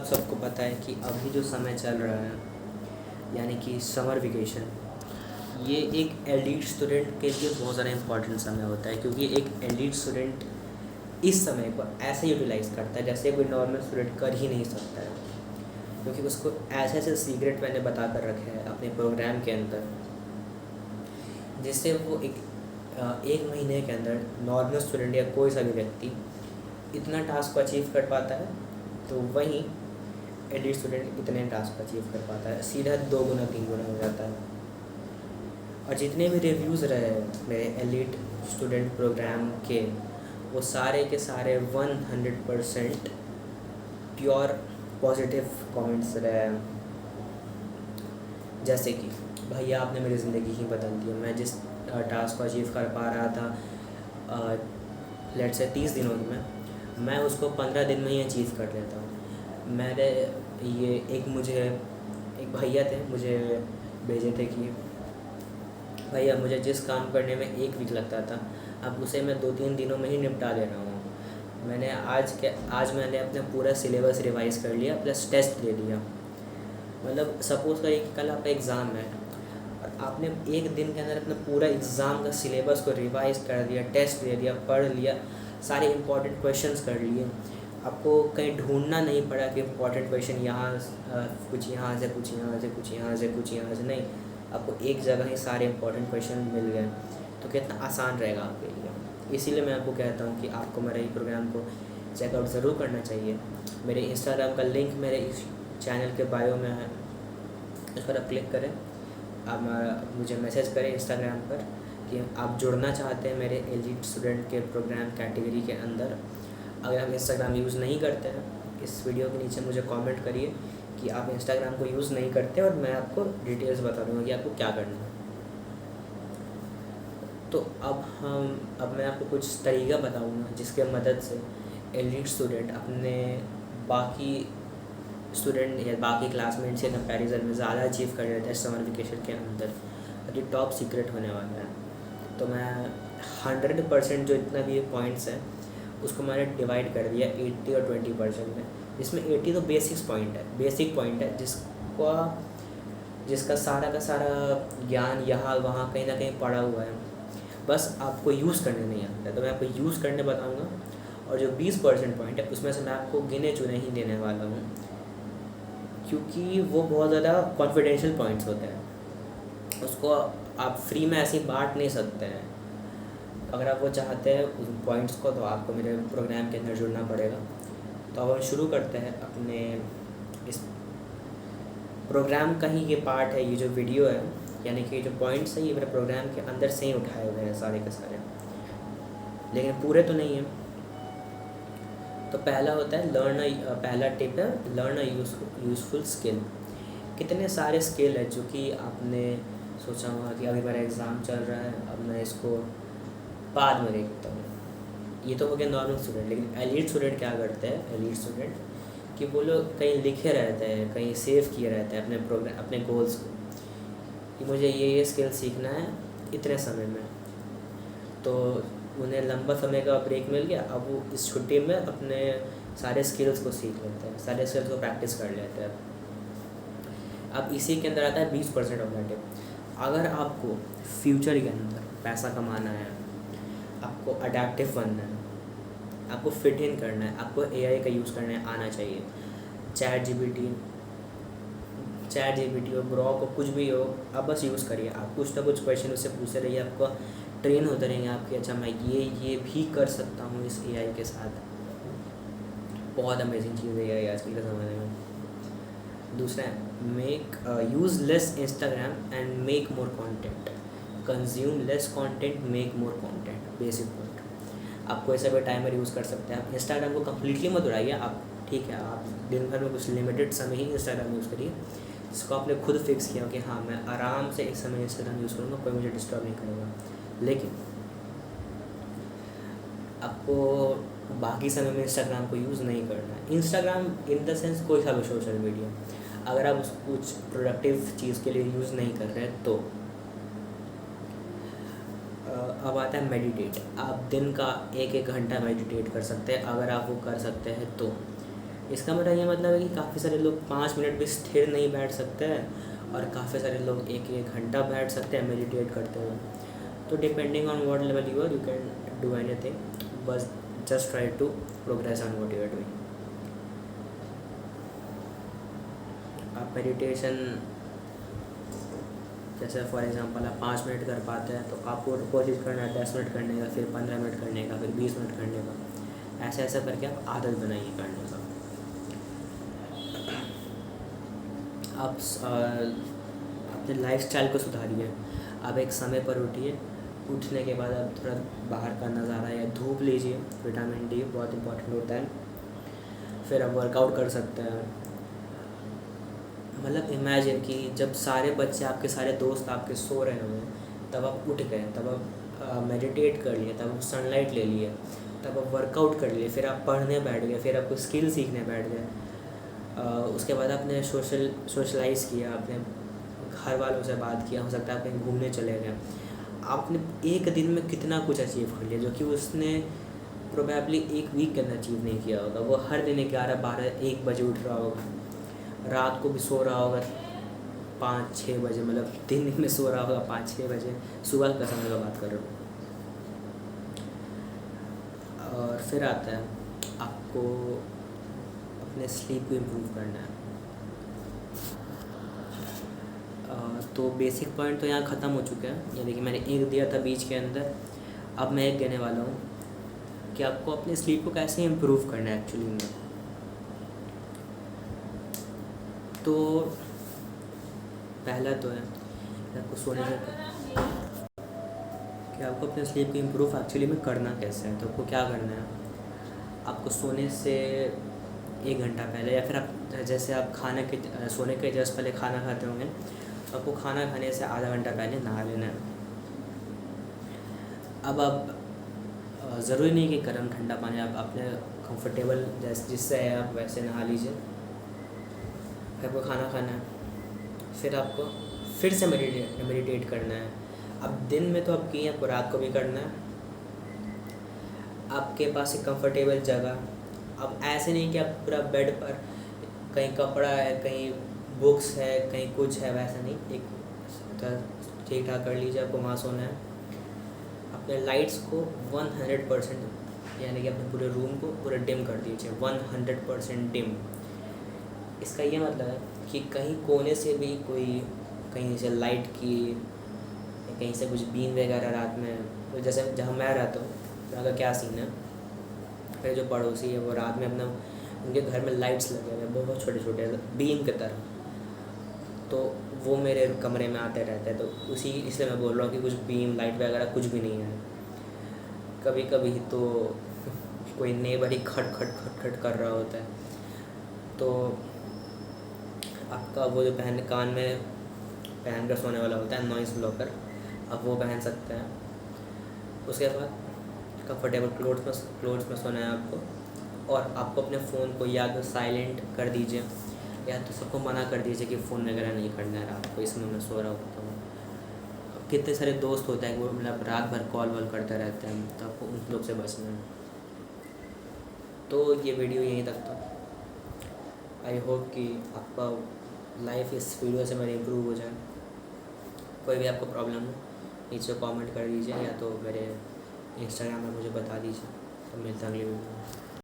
आप सबको पता है कि अभी जो समय चल रहा है यानी कि समर वेकेशन, ये एक एलीट स्टूडेंट के लिए बहुत ज़्यादा इम्पोर्टेंट समय होता है, क्योंकि एक एलीट स्टूडेंट इस समय को ऐसे यूटिलाइज़ करता है जैसे कोई नॉर्मल स्टूडेंट कर ही नहीं सकता है, क्योंकि उसको ऐसे ऐसे सीक्रेट मैंने बता कर रखे हैं अपने प्रोग्राम के अंदर, जिससे वो एक महीने के अंदर नॉर्मल स्टूडेंट या कोई सा भी व्यक्ति इतना टास्क को अचीव कर पाता है, तो वहीं एलीट स्टूडेंट इतने टास्क अचीव कर पाता है, सीधा 2 गुना 3 गुना हो जाता है। और जितने भी रिव्यूज़ रहे मेरे एलीट स्टूडेंट प्रोग्राम के, वो सारे के सारे 100% प्योर पॉजिटिव कमेंट्स रहे। जैसे कि भैया आपने मेरी ज़िंदगी ही बदल दी, मैं जिस टास्क को अचीव कर पा रहा था लेट्स से 30 दिनों में, मैं उसको 15 दिन में ही अचीव कर लेता हूँ। मैंने मुझे एक भैया थे, मुझे भेजे थे कि भैया मुझे जिस काम करने में 1 वीक लगता था, अब उसे मैं 2-3 दिनों में ही निपटा दे रहा हूँ। आज मैंने अपना पूरा सिलेबस रिवाइज़ कर लिया, प्लस टेस्ट दे दिया। मतलब सपोज़ करिए कि कल आपका एग्ज़ाम है और आपने 1 दिन के अंदर अपना पूरा एग्ज़ाम का सिलेबस को रिवाइज़ कर दिया, टेस्ट दे दिया, पढ़ लिया, सारे इंपॉर्टेंट क्वेश्चंस कर लिए। आपको कहीं ढूंढना नहीं पड़ा कि इंपॉर्टेंट क्वेश्चन यहाँ कुछ यहाँ से, कुछ यहाँ से, कुछ यहाँ से, कुछ यहाँ से, नहीं, आपको एक जगह ही सारे इंपॉर्टेंट क्वेश्चन मिल गए। तो कितना आसान रहेगा आपके लिए। इसीलिए मैं आपको कहता हूँ कि आपको मेरे ये प्रोग्राम को चेकआउट ज़रूर करना चाहिए। मेरे इंस्टाग्राम का लिंक मेरे इस चैनल के बायो में है, उस पर आप क्लिक करें, आप मुझे मैसेज करें इंस्टाग्राम पर कि आप जुड़ना चाहते हैं मेरे एलीट स्टूडेंट के प्रोग्राम कैटेगरी के अंदर। अगर आप इंस्टाग्राम यूज़ नहीं करते हैं, इस वीडियो के नीचे मुझे कमेंट करिए कि आप इंस्टाग्राम को यूज़ नहीं करते, और मैं आपको डिटेल्स बता दूँगा कि आपको क्या करना है। तो अब मैं आपको कुछ तरीका बताऊँगा जिसके मदद से एलीट स्टूडेंट अपने बाकी स्टूडेंट या बाकी क्लासमेट से कंपैरिजन में ज़्यादा अचीव कर लेते हैं समर वेकेशन के अंदर। और ये टॉप सीक्रेट होने वाला है। तो मैं 100% जो इतना भी पॉइंट्स हैं उसको मैंने डिवाइड कर दिया 80 और 20% में, जिसमें 80 तो बेसिक पॉइंट है जिसका सारा का सारा ज्ञान यहाँ वहाँ कहीं ना कहीं पड़ा हुआ है, बस आपको यूज़ करने नहीं आता है। तो मैं आपको यूज़ करने बताऊँगा, और जो 20% पॉइंट है उसमें से मैं आपको गिने चुने ही देने वाला हूँ, क्योंकि वो बहुत ज़्यादा कॉन्फिडेंशियल पॉइंट्स होते हैं, उसको आप फ्री में ऐसे ही बांट नहीं सकते हैं। अगर आप वो चाहते हैं उन पॉइंट्स को, तो आपको मेरे प्रोग्राम के अंदर जुड़ना पड़ेगा। तो अब हम शुरू करते हैं अपने इस प्रोग्राम का ही ये पार्ट है, ये जो वीडियो है, यानी कि जो पॉइंट्स हैं ये मेरे प्रोग्राम के अंदर से ही उठाए हुए हैं सारे के सारे, लेकिन पूरे तो नहीं हैं। तो पहला टिप है लर्न अ यूज़फुल स्किल। कितने सारे स्किल है जो कि आपने सोचा होगा कि अभी मेरा एग्ज़ाम चल रहा है, अब मैं इसको बाद में देखता हूँ। ये तो हो गया नॉर्मल स्टूडेंट, लेकिन एलीट स्टूडेंट क्या करते हैं, एलीट स्टूडेंट कि वो लोग कहीं लिखे रहते हैं, कहीं सेव किए रहते हैं अपने गोल्स को, कि मुझे ये स्किल सीखना है इतने समय में। तो उन्हें लंबा समय का ब्रेक मिल गया, अब वो इस छुट्टी में अपने सारे स्किल्स को सीख लेते हैं, सारे स्किल्स को प्रैक्टिस कर लेते हैं। अब इसी के अंदर आता है 20% ऑफ द टिप। अगर आपको फ्यूचर के अंदर पैसा कमाना है, आपको अडेप्टिव बनना है, आपको फिट इन करना है, आपको AI का यूज़ करना आना चाहिए। चैट जीपीटी हो, ग्रॉक हो, कुछ भी हो, आप बस यूज़ करिए। आप कुछ ना कुछ क्वेश्चन उससे पूछते रहिए, आपको ट्रेन होते रहेंगे आपके, अच्छा मैं ये भी कर सकता हूँ इस AI के साथ। बहुत अमेजिंग चीज़ है AI आजकल के ज़माने में। दूसरा है use less Instagram and make more content. Consume less content, make more content. Basic point. आप कोई सा भी टाइमर यूज़ कर सकते हैं। आप इंस्टाग्राम को कम्प्लीटली मत उड़ाइए, आप ठीक है, आप दिन भर में कुछ लिमिटेड समय ही इंस्टाग्राम यूज़ करिए, जिसको आपने खुद फिक्स किया कि हाँ मैं आराम से इस समय इंस्टाग्राम यूज़ करूँगा, कोई मुझे डिस्टर्ब नहीं करेगा। लेकिन आपको बाकी समय में इंस्टाग्राम को यूज़ नहीं करना है। इंस्टाग्राम इन द सेंस कोई सा भी सोशल मीडिया, अगर आप कुछ प्रोडक्टिव चीज़ के लिए यूज़ नहीं कर रहे हैं तो। अब आता है मेडिटेट। आप दिन का 1-1 घंटा मेडिटेट कर सकते हैं, अगर आप वो कर सकते हैं तो। इसका मेरा ये मतलब है कि काफ़ी सारे लोग 5 मिनट भी स्थिर नहीं बैठ सकते हैं और काफ़ी सारे लोग एक एक घंटा बैठ सकते हैं मेडिटेट करते हुए। तो depending on what level you are, you can do anything, बस just try to progress on what you are doing. आप मेडिटेशन जैसे फॉर एग्जांपल आप 5 मिनट कर पाते हैं तो आपको कोशिश करना है 10 मिनट करने का, फिर 15 मिनट करने का, फिर 20 मिनट करने का। ऐसे ऐसा करके आप आदत बनाइए करने का। आप अपने लाइफस्टाइल को सुधारिए। आप एक समय पर उठिए, उठने के बाद आप थोड़ा बाहर का नज़ारा या धूप लीजिए, विटामिन डी बहुत इंपॉर्टेंट होता है। फिर आप वर्कआउट कर सकते हैं। मतलब इमेजिन कि जब सारे बच्चे आपके, सारे दोस्त आपके सो रहे होंगे, तब आप उठ गए, तब आप मेडिटेट कर लिए, तब आप सनलाइट ले लिए, तब आप वर्कआउट कर लिए, फिर आप पढ़ने बैठ गए, फिर आप कोई स्किल सीखने बैठ गए। उसके बाद आपने सोशलाइज़ किया, आपने घर वालों से बात किया, हो सकता है आप कहीं घूमने चले गए। आपने एक दिन में कितना कुछ अचीव कर लिया जो कि उसने प्रोबेबली एक वीक के अंदर अचीव नहीं किया होगा। वो हर दिन 11, 12, 1 बजे उठ रहा होगा, रात को भी सो रहा होगा 5-6 बजे, मतलब दिन में सो रहा होगा 5-6 बजे, सुबह का समय का बात कर रहा हूँ। और फिर आता है आपको अपने स्लीप को इम्प्रूव करना है। तो बेसिक पॉइंट तो यहाँ ख़त्म हो चुके हैं, यानी कि मैंने एक दिया था बीच के अंदर, अब मैं एक देने वाला हूँ कि आपको अपने स्लीप को कैसे इम्प्रूव करना है एक्चुअली में। तो पहला तो है कि आपको सोने से कि आपको अपने स्लीप को इम्प्रूव एक्चुअली में करना कैसे है। तो आपको क्या करना है, आपको सोने से 1 घंटा पहले, या फिर आप जैसे आप सोने के जस्ट पहले खाना खाते होंगे, तो आपको खाना खाने से आधा घंटा पहले नहा लेना है। अब आप ज़रूरी नहीं कि गर्म ठंडा पानी, आप अपने कंफर्टेबल जिससे है आप वैसे नहा लीजिए। फिर आपको खाना खाना है, फिर आपको फिर से मेडिटेट करना है। अब दिन में तो आप किए, आपको रात को भी करना है। आपके पास एक कंफर्टेबल जगह, अब ऐसे नहीं कि आप पूरा बेड पर, कहीं कपड़ा है, कहीं बुक्स है, कहीं कुछ है, वैसा नहीं, एक ठीक ठाक कर लीजिए, आपको वहाँ सोना है। अपने लाइट्स को 100%, यानी कि अपने पूरे रूम को पूरा डिम कर दीजिए, 100% डिम। इसका ये मतलब है कि कहीं कोने से भी कोई, कहीं से लाइट की, कहीं से कुछ बीम वगैरह रात में, तो जैसे जहाँ मैं रहता हूँ वहाँ का क्या सीन है, मेरे जो पड़ोसी है वो रात में अपना, उनके घर में लाइट्स लगे हुए हैं बहुत छोटे छोटे बीम की तरह, तो वो मेरे कमरे में आते रहते हैं। तो इसलिए मैं बोल रहा हूँ कि कुछ बीम लाइट वगैरह कुछ भी नहीं है। कभी कभी तो कोई नेबर ही खट खट खट खट कर रहा होता है, तो आपका वो जो कान में पहन कर सोने वाला होता है नॉइज़ ब्लॉकर, आप वो पहन सकते हैं। उसके बाद कंफर्टेबल क्लोथ्स में सोना है आपको, और आपको अपने फ़ोन को या तो साइलेंट कर दीजिए, या तो सबको मना कर दीजिए कि फ़ोन वगैरह नहीं करना है रात को, इसमें मैं सो रहा होता हूँ। कितने सारे दोस्त होते हैं वो मतलब रात भर कॉल वॉल करते रहते हैं, तो आपको उन लोग से बचना है। तो ये वीडियो यहीं तक था। आई होप कि आपका लाइफ इस वीडियो से मेरी इम्प्रूव हो जाए। कोई भी आपको प्रॉब्लम हो नीचे कमेंट कर दीजिए, या तो मेरे इंस्टाग्राम में मुझे बता दीजिए। तो मिलता है अगली वीडियो में।